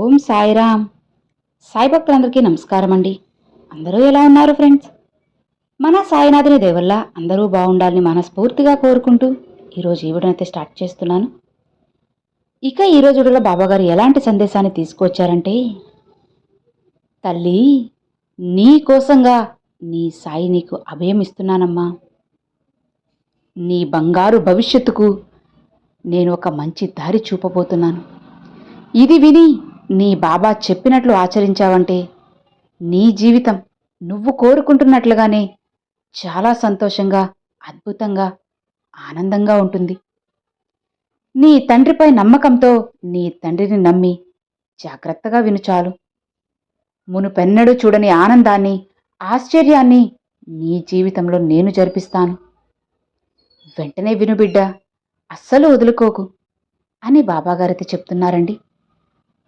ఓం సాయిరామ్. సాయి భక్తులందరికీ నమస్కారం అండి. అందరూ ఎలా ఉన్నారు ఫ్రెండ్స్? మన సాయినాథుని దయవల్ల అందరూ బాగుండాలని మనస్ఫూర్తిగా కోరుకుంటూ ఈరోజు ఈ వీడియోనైతే స్టార్ట్ చేస్తున్నాను. ఇక ఈరోజు వీడియోలో బాబాగారు ఎలాంటి సందేశాన్ని తీసుకొచ్చారంటే, తల్లి, నీ కోసంగా నీ సాయి నీకు అభయం ఇస్తున్నానమ్మా. నీ బంగారు భవిష్యత్తుకు నేను ఒక మంచి దారి చూపబోతున్నాను. ఇది విని నీ బాబా చెప్పినట్లు ఆచరించావంటే నీ జీవితం నువ్వు కోరుకుంటున్నట్లుగానే చాలా సంతోషంగా, అద్భుతంగా, ఆనందంగా ఉంటుంది. నీ తండ్రిపై నమ్మకంతో నీ తండ్రిని నమ్మి జాగ్రత్తగా వినుచాలు. మునుపెన్నడూ చూడని ఆనందాన్ని, ఆశ్చర్యాన్ని నీ జీవితంలో నేను జరిపిస్తాను. వెంటనే విను బిడ్డ, అస్సలు వదులుకోకు అని బాబాగారైతే చెప్తున్నారండి.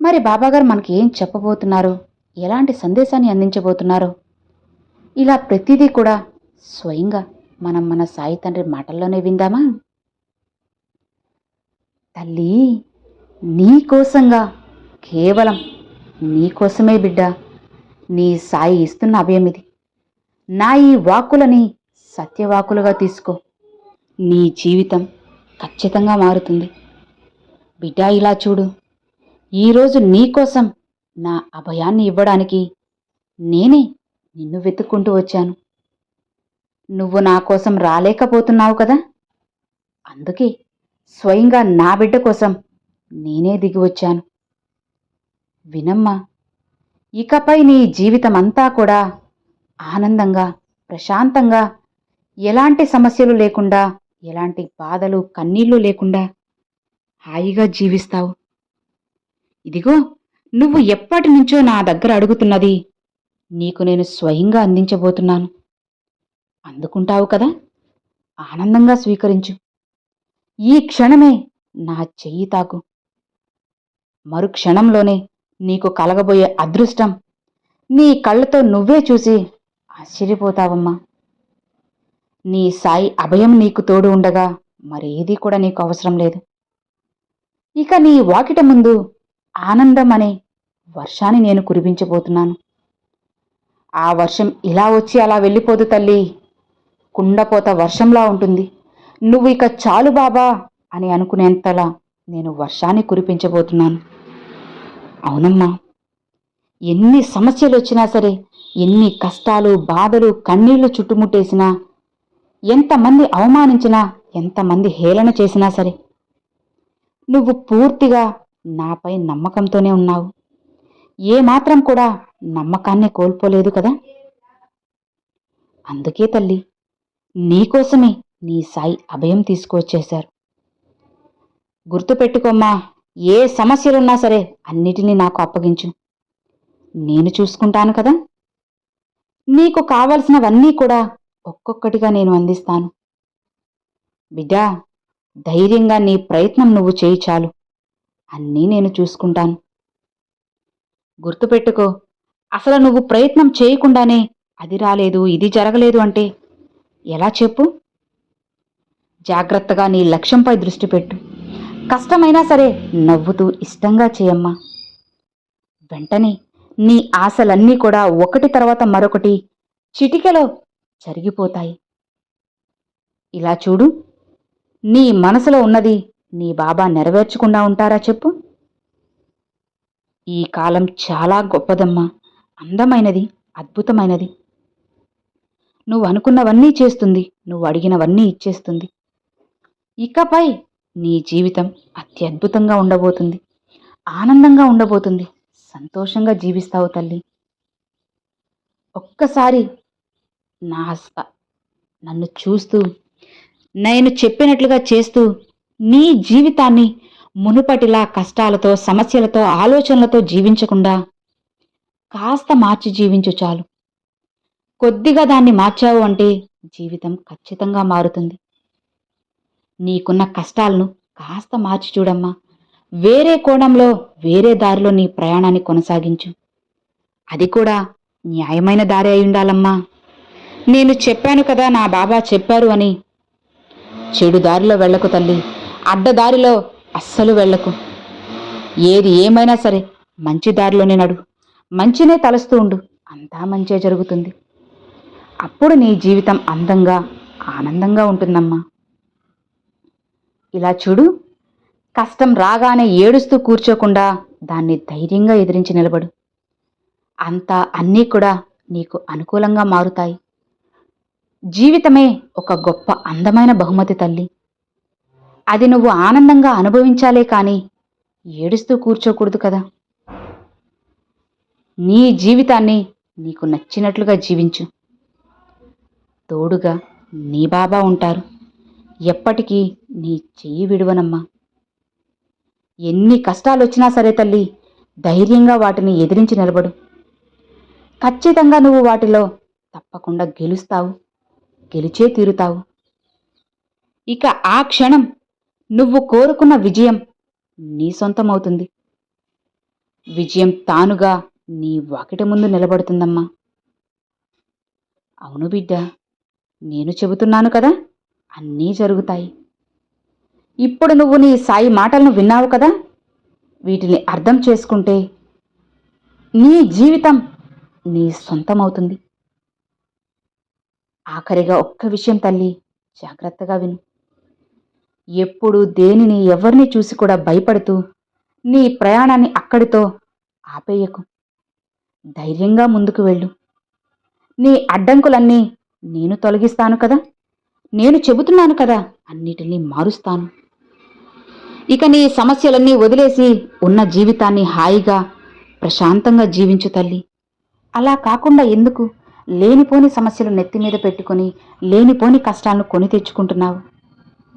మరి బాబాగారు మనకి ఏం చెప్పబోతున్నారో, ఎలాంటి సందేశాన్ని అందించబోతున్నారో, ఇలా ప్రతిదీ కూడా స్వయంగా మనం మన సాయి తండ్రి మాటల్లోనే విందామా? తల్లి, నీ కోసంగా, కేవలం నీ కోసమే బిడ్డ నీ సాయి ఇస్తున్న అభయం ఇది. నా ఈ వాక్కులని సత్యవాకులుగా తీసుకో. నీ జీవితం ఖచ్చితంగా మారుతుంది. బిడ్డ, ఇలా చూడు, ఈరోజు నీకోసం నా అభయాన్ని ఇవ్వడానికి నేనే నిన్ను వెతుక్కుంటూ వచ్చాను. నువ్వు నా కోసం రాలేకపోతున్నావు కదా, అందుకే స్వయంగా నా బిడ్డ కోసం నేనే దిగి వచ్చాను. వినమ్మా, ఇకపై నీ జీవితం అంతా కూడా ఆనందంగా, ప్రశాంతంగా, ఎలాంటి సమస్యలు లేకుండా, ఎలాంటి బాధలు, కన్నీళ్లు లేకుండా హాయిగా జీవిస్తావు. ఇదిగో, నువ్వు ఎప్పటి నుంచో నా దగ్గర అడుగుతున్నది నీకు నేను స్వయంగా అందించబోతున్నాను. అందుకుంటావు కదా? ఆనందంగా స్వీకరించు. ఈ క్షణమే నా చెయ్యి తాకు. మరుక్షణంలోనే నీకు కలగబోయే అదృష్టం నీ కళ్ళతో నువ్వే చూసి ఆశ్చర్యపోతావమ్మా. నీ సాయి అభయం నీకు తోడు ఉండగా మరేదీ కూడా నీకు అవసరం లేదు. ఇక నీ వాకిట ముందు ఆనందం అనే వర్షాన్ని నేను కురిపించబోతున్నాను. ఆ వర్షం ఇలా వచ్చి అలా వెళ్ళిపోదు తల్లి, కుండపోత వర్షంలా ఉంటుంది. నువ్వు ఇక చాలు బాబా అని అనుకునేంతలా నేను వర్షాన్ని కురిపించబోతున్నాను. అవునమ్మా, ఎన్ని సమస్యలు వచ్చినా సరే, ఎన్ని కష్టాలు, బాధలు, కన్నీళ్లు చుట్టుముట్టేసినా, ఎంతమంది అవమానించినా, ఎంతమంది హేళన చేసినా సరే, నువ్వు పూర్తిగా నాపై నమ్మకంతోనే ఉన్నావు. ఏమాత్రం కూడా నమ్మకాన్ని కోల్పోలేదు కదా. అందుకే తల్లి, నీకోసమే నీ సాయి అభయం తీసుకువచ్చేశారు. గుర్తుపెట్టుకోమ్మా, ఏ సమస్యలున్నా సరే అన్నిటినీ నాకు అప్పగించు. నేను చూసుకుంటాను కదా. నీకు కావలసినవన్నీ కూడా ఒక్కొక్కటిగా నేను అందిస్తాను. బిడ్డా, ధైర్యంగా నీ ప్రయత్నం నువ్వు చేయి చాలు. అన్నీ నేను చూసుకుంటాను. గుర్తుపెట్టుకో, అసలు నువ్వు ప్రయత్నం చేయకుండానే అది రాలేదు, ఇది జరగలేదు అంటే ఎలా చెప్పు? జాగ్రత్తగా నీ లక్ష్యంపై దృష్టి పెట్టు. కష్టమైనా సరే నవ్వుతూ ఇష్టంగా చేయమ్మా. వెంటనే నీ ఆశలన్నీ కూడా ఒకటి తర్వాత మరొకటి చిటికెలో జరిగిపోతాయి. ఇలా చూడు, నీ మనసులో ఉన్నది నీ బాబా నెరవేర్చకుండా ఉంటారా చెప్పు? ఈ కాలం చాలా గొప్పదమ్మా, అందమైనది, అద్భుతమైనది. నువ్వు అనుకున్నవన్నీ చేస్తుంది, నువ్వు అడిగినవన్నీ ఇచ్చేస్తుంది. ఇకపై నీ జీవితం అత్యద్భుతంగా ఉండబోతుంది, ఆనందంగా ఉండబోతుంది, సంతోషంగా జీవిస్తావు తల్లి. ఒక్కసారి నన్ను చూస్తూ, నేను చెప్పినట్లుగా చేస్తూ నీ జీవితాన్ని మునుపటిలా కష్టాలతో, సమస్యలతో, ఆలోచనలతో జీవించకుండా కాస్త మార్చి జీవించు చాలు. కొద్దిగా దాన్ని మార్చావు అంటే జీవితం ఖచ్చితంగా మారుతుంది. నీకున్న కష్టాలను కాస్త మార్చి చూడమ్మా. వేరే కోణంలో, వేరే దారిలో నీ ప్రయాణాన్ని కొనసాగించు. అది కూడా న్యాయమైన దారి అయి ఉండాలమ్మా. నేను చెప్పాను కదా, నా బాబా చెప్పారు అని చెడు దారిలో వెళ్ళకు తల్లి. అడ్డదారిలో అస్సలు వెళ్ళకు. ఏది ఏమైనా సరే మంచి దారిలోనే నడు, మంచినే తలుస్తూ ఉండు, అంతా మంచే జరుగుతుంది. అప్పుడు నీ జీవితం అందంగా ఆనందంగా ఉంటుందమ్మా. ఇలా చూడు, కష్టం రాగానే ఏడుస్తూ కూర్చోకుండా దాన్ని ధైర్యంగా ఎదిరించి నిలబడు. అంతా అన్నీ కూడా నీకు అనుకూలంగా మారుతాయి. జీవితమే ఒక గొప్ప అందమైన బహుమతి తల్లి. అది నువ్వు ఆనందంగా అనుభవించాలే కానీ ఏడుస్తూ కూర్చోకూడదు కదా. నీ జీవితాన్ని నీకు నచ్చినట్లుగా జీవించు. తోడుగా నీ బాబా ఉంటారు. ఎప్పటికీ నీ చెయ్యి విడువనమ్మా. ఎన్ని కష్టాలొచ్చినా సరే తల్లి, ధైర్యంగా వాటిని ఎదిరించి నిలబడు. ఖచ్చితంగా నువ్వు వాటిలో తప్పకుండా గెలుస్తావు, గెలిచే తీరుతావు. ఇక ఆ క్షణం నువ్వు కోరుకున్న విజయం నీ సొంతమవుతుంది. విజయం తానుగా నీ వాకిట ముందు నిలబడుతుందమ్మా. అవును బిడ్డ, నేను చెబుతున్నాను కదా, అన్నీ జరుగుతాయి. ఇప్పుడు నువ్వు నీ సాయి మాటలను విన్నావు కదా, వీటిని అర్థం చేసుకుంటే నీ జీవితం నీ సొంతమవుతుంది. ఆఖరిగా ఒక్క విషయం తల్లి, జాగ్రత్తగా విను. ఎప్పుడు దేనిని ఎవరిని చూసి కూడా భయపడుతూ నీ ప్రయాణాన్ని అక్కడితో ఆపేయకు. ధైర్యంగా ముందుకు వెళ్ళు. నీ అడ్డంకులన్నీ నేను తొలగిస్తాను కదా, నేను చెబుతున్నాను కదా, అన్నిటినీ మారుస్తాను. ఇక నీ సమస్యలన్నీ వదిలేసి ఉన్న జీవితాన్ని హాయిగా ప్రశాంతంగా జీవించు తల్లి. అలా కాకుండా ఎందుకు లేనిపోని సమస్యలు నెత్తిమీద పెట్టుకుని లేనిపోని కష్టాలను కొని తెచ్చుకుంటున్నావు?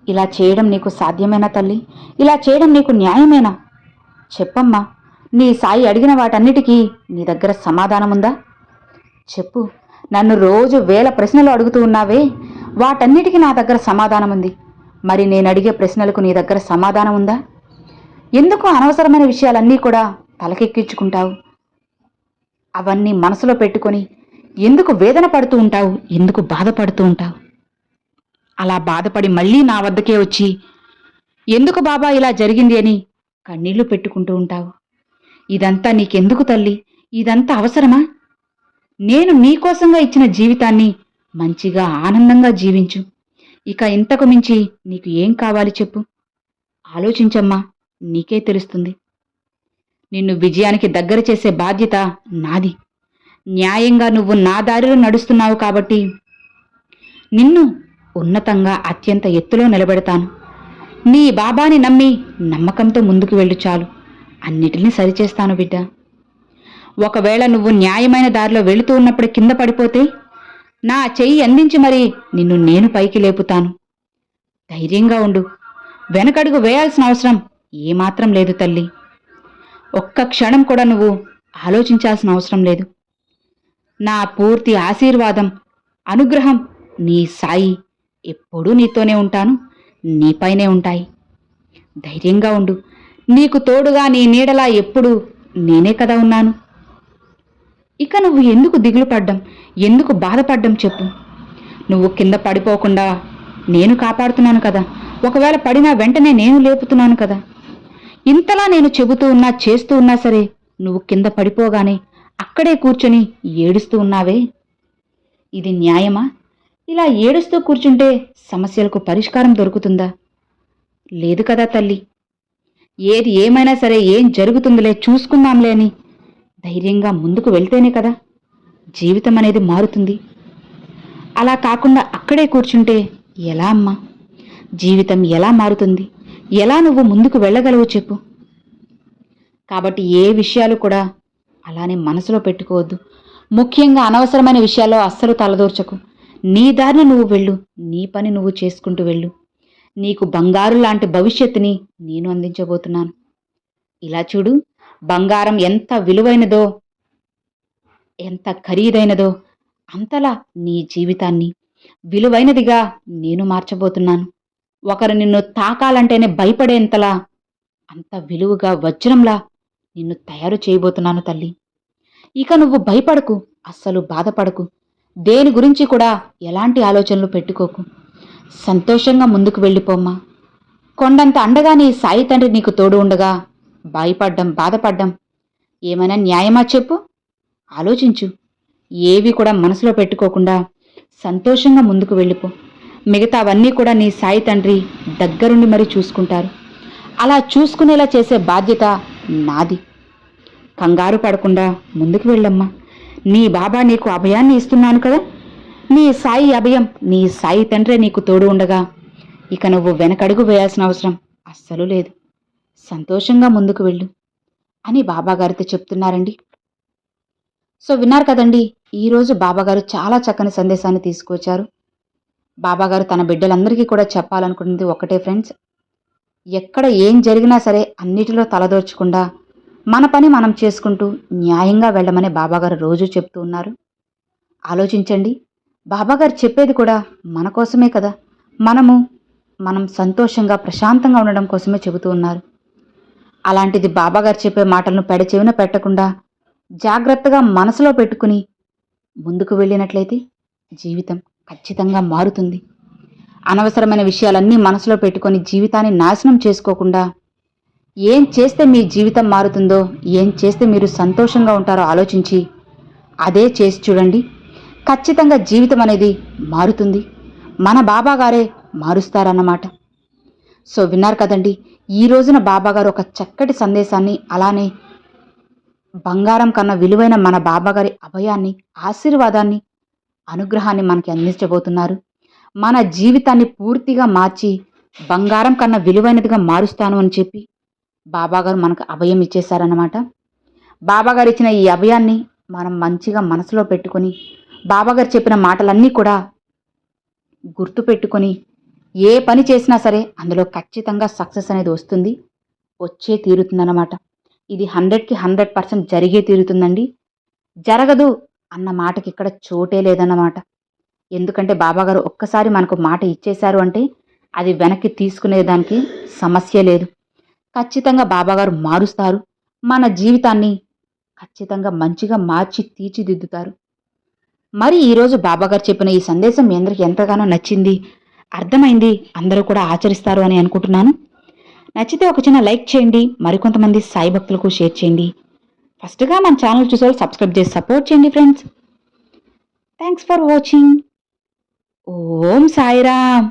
ఇలా చేయడం నీకు సాధ్యమేనా తల్లి? ఇలా చేయడం నీకు న్యాయమేనా? చెప్పమ్మా, నీ సాయి అడిగిన వాటన్నిటికీ నీ దగ్గర సమాధానముందా? చెప్పు. నన్ను రోజు వేల ప్రశ్నలు అడుగుతూ ఉన్నావే, వాటన్నిటికీ నా దగ్గర సమాధానముంది. మరి నేను అడిగే ప్రశ్నలకు నీ దగ్గర సమాధానం ఉందా? ఎందుకు అనవసరమైన విషయాలన్నీ కూడా తలకెక్కించుకుంటావు? అవన్నీ మనసులో పెట్టుకొని ఎందుకు వేదన పడుతూ ఉంటావు? ఎందుకు బాధపడుతూ ఉంటావు? అలా బాధపడి మళ్ళీ నా వద్దకే వచ్చి ఎందుకు బాబా ఇలా జరిగింది అని కన్నీళ్లు పెట్టుకుంటూ ఉంటావు. ఇదంతా నీకెందుకు తల్లి? ఇదంతా అవసరమా? నేను నీకోసంగా ఇచ్చిన జీవితాన్ని మంచిగా ఆనందంగా జీవించు. ఇక ఇంతకు మించి నీకు ఏం కావాలి చెప్పు. ఆలోచించమ్మా, నీకే తెలుస్తుంది. నిన్ను విజయానికి దగ్గర చేసే బాధ్యత నాది. న్యాయంగా నువ్వు నా దారిలో నడుస్తున్నావు కాబట్టి నిన్ను ఉన్నతంగా అత్యంత ఎత్తులో నిలబెడతాను. నీ బాబాని నమ్మి నమ్మకంతో ముందుకు వెళ్ళు చాలు. అన్నిటినీ సరిచేస్తాను బిడ్డ. ఒకవేళ నువ్వు న్యాయమైన దారిలో వెళుతూ ఉన్నప్పుడు కింద పడిపోతే నా చెయ్యి అందించి మరీ నిన్ను నేను పైకి లేపుతాను. ధైర్యంగా ఉండు. వెనకడుగు వేయాల్సిన అవసరం ఏమాత్రం లేదు తల్లి. ఒక్క క్షణం కూడా నువ్వు ఆలోచించాల్సిన అవసరం లేదు. నా పూర్తి ఆశీర్వాదం, అనుగ్రహం, నీ సాయి ఎప్పుడూ నీతోనే ఉంటాను, నీపైనే ఉంటాయి. ధైర్యంగా ఉండు. నీకు తోడుగా నీ నీడలా ఎప్పుడూ నేనే కదా ఉన్నాను. ఇక నువ్వు ఎందుకు దిగులు పడ్డం, ఎందుకు బాధపడ్డం చెప్పు. నువ్వు కింద పడిపోకుండా నేను కాపాడుతున్నాను కదా. ఒకవేళ పడినా వెంటనే నేను లేపుతున్నాను కదా. ఇంతలా నేను చెబుతూ ఉన్నా చేస్తూ ఉన్నా సరే నువ్వు కింద పడిపోగానే అక్కడే కూర్చొని ఏడుస్తూ ఉన్నావే, ఇది న్యాయమా? ఇలా ఏడుస్తూ కూర్చుంటే సమస్యలకు పరిష్కారం దొరుకుతుందా? లేదు కదా తల్లి. ఏది ఏమైనా సరే ఏం జరుగుతుందిలే చూసుకుందాంలే అని ధైర్యంగా ముందుకు వెళ్తేనే కదా జీవితం అనేది మారుతుంది. అలా కాకుండా అక్కడే కూర్చుంటే ఎలా అమ్మా? జీవితం ఎలా మారుతుంది? ఎలా నువ్వు ముందుకు వెళ్ళగలవు చెప్పు. కాబట్టి ఏ విషయాలు కూడా అలానే మనసులో పెట్టుకోవద్దు. ముఖ్యంగా అనవసరమైన విషయాల్లో అస్సలు తలదూర్చకు. నీ దారిని నువ్వు వెళ్ళు, నీ పని నువ్వు చేసుకుంటూ వెళ్ళు. నీకు బంగారు లాంటి భవిష్యత్తుని నేను అందించబోతున్నాను. ఇలా చూడు, బంగారం ఎంత విలువైనదో, ఎంత ఖరీదైనదో అంతలా నీ జీవితాన్ని విలువైనదిగా నేను మార్చబోతున్నాను. ఒకరు నిన్ను తాకాలంటేనే భయపడేంతలా అంత విలువగా వజ్రంలా నిన్ను తయారు చేయబోతున్నాను తల్లి. ఇక నువ్వు భయపడకు, అస్సలు బాధపడకు. దేని గురించి కూడా ఎలాంటి ఆలోచనలు పెట్టుకోకు. సంతోషంగా ముందుకు వెళ్ళిపోమ్మా. కొండంత అండగా నీ సాయి తండ్రి నీకు తోడు ఉండగా భయపడ్డం, బాధపడ్డం ఏమైనా న్యాయమా చెప్పు? ఆలోచించు. ఏవి కూడా మనసులో పెట్టుకోకుండా సంతోషంగా ముందుకు వెళ్ళిపో. మిగతావన్నీ కూడా నీ సాయి తండ్రి దగ్గరుండి మరీ చూసుకుంటారు. అలా చూసుకునేలా చేసే బాధ్యత నాది. కంగారు పడకుండా ముందుకు వెళ్ళమ్మా. నీ బాబా నీకు అభయాన్ని ఇస్తున్నాను కదా. నీ సాయి అభయం, నీ సాయి తండ్రే నీకు తోడు ఉండగా ఇక నువ్వు వెనకడుగు వేయాల్సిన అవసరం అస్సలు లేదు. సంతోషంగా ముందుకు వెళ్ళు అని బాబాగారితో చెప్తున్నారండి. సో విన్నారు కదండి, ఈరోజు బాబాగారు చాలా చక్కని సందేశాన్ని తీసుకొచ్చారు. బాబాగారు తన బిడ్డలందరికీ కూడా చెప్పాలనుకున్నది ఒకటే ఫ్రెండ్స్, ఎక్కడ ఏం జరిగినా సరే అన్నిటిలో తలదోర్చకుండా మన పని మనం చేసుకుంటూ న్యాయంగా వెళ్ళమని బాబాగారు రోజూ చెప్తూ ఉన్నారు. ఆలోచించండి, బాబాగారు చెప్పేది కూడా మన కోసమే కదా. మనం సంతోషంగా ప్రశాంతంగా ఉండడం కోసమే చెబుతూ ఉన్నారు. అలాంటిది బాబాగారు చెప్పే మాటలను పెడచెవిన పెట్టకుండా జాగ్రత్తగా మనసులో పెట్టుకుని ముందుకు వెళ్ళినట్లయితే జీవితం ఖచ్చితంగా మారుతుంది. అనవసరమైన విషయాలన్నీ మనసులో పెట్టుకొని జీవితాన్ని నాశనం చేసుకోకుండా ఏం చేస్తే మీ జీవితం మారుతుందో, ఏం చేస్తే మీరు సంతోషంగా ఉంటారో ఆలోచించి అదే చేసి చూడండి. ఖచ్చితంగా జీవితం అనేది మారుతుంది. మన బాబాగారే మారుస్తారన్నమాట. సో విన్నారు కదండి, ఈ రోజున బాబాగారు ఒక చక్కటి సందేశాన్ని, అలానే బంగారం కన్నా విలువైన మన బాబాగారి అభయాన్ని, ఆశీర్వాదాన్ని, అనుగ్రహాన్ని మనకి అందించబోతున్నారు. మన జీవితాన్ని పూర్తిగా మార్చి బంగారం కన్నా విలువైనదిగా మారుస్తాను అని చెప్పి బాబాగారు మనకు అభయం ఇచ్చేశారన్నమాట. బాబాగారు ఇచ్చిన ఈ అభయాన్ని మనం మంచిగా మనసులో పెట్టుకొని బాబాగారు చెప్పిన మాటలన్నీ కూడా గుర్తుపెట్టుకొని ఏ పని చేసినా సరే అందులో ఖచ్చితంగా సక్సెస్ అనేది వస్తుంది, వచ్చే తీరుతుందన్నమాట. ఇది 100కి 100% జరిగే తీరుతుందండి. జరగదు అన్న మాటకి ఇక్కడ చోటే లేదన్నమాట. ఎందుకంటే బాబాగారు ఒక్కసారి మనకు మాట ఇచ్చేశారు అంటే అది వెనక్కి తీసుకునేదానికి సమస్య లేదు. ఖచ్చితంగా బాబాగారు మారుస్తారు. మన జీవితాన్ని ఖచ్చితంగా మంచిగా మార్చి తీర్చిదిద్దుతారు. మరి ఈరోజు బాబాగారు చెప్పిన ఈ సందేశం మీ అందరికీ ఎంతగానో నచ్చింది, అర్థమైంది, అందరూ కూడా ఆచరిస్తారు అని అనుకుంటున్నాను. నచ్చితే ఒక చిన్న లైక్ చేయండి, మరికొంతమంది సాయి భక్తులకు షేర్ చేయండి. ఫస్ట్గా మన ఛానల్ చూసేవాళ్ళు సబ్స్క్రైబ్ చేసి సపోర్ట్ చేయండి friends. Thanks for watching. Om Sairam.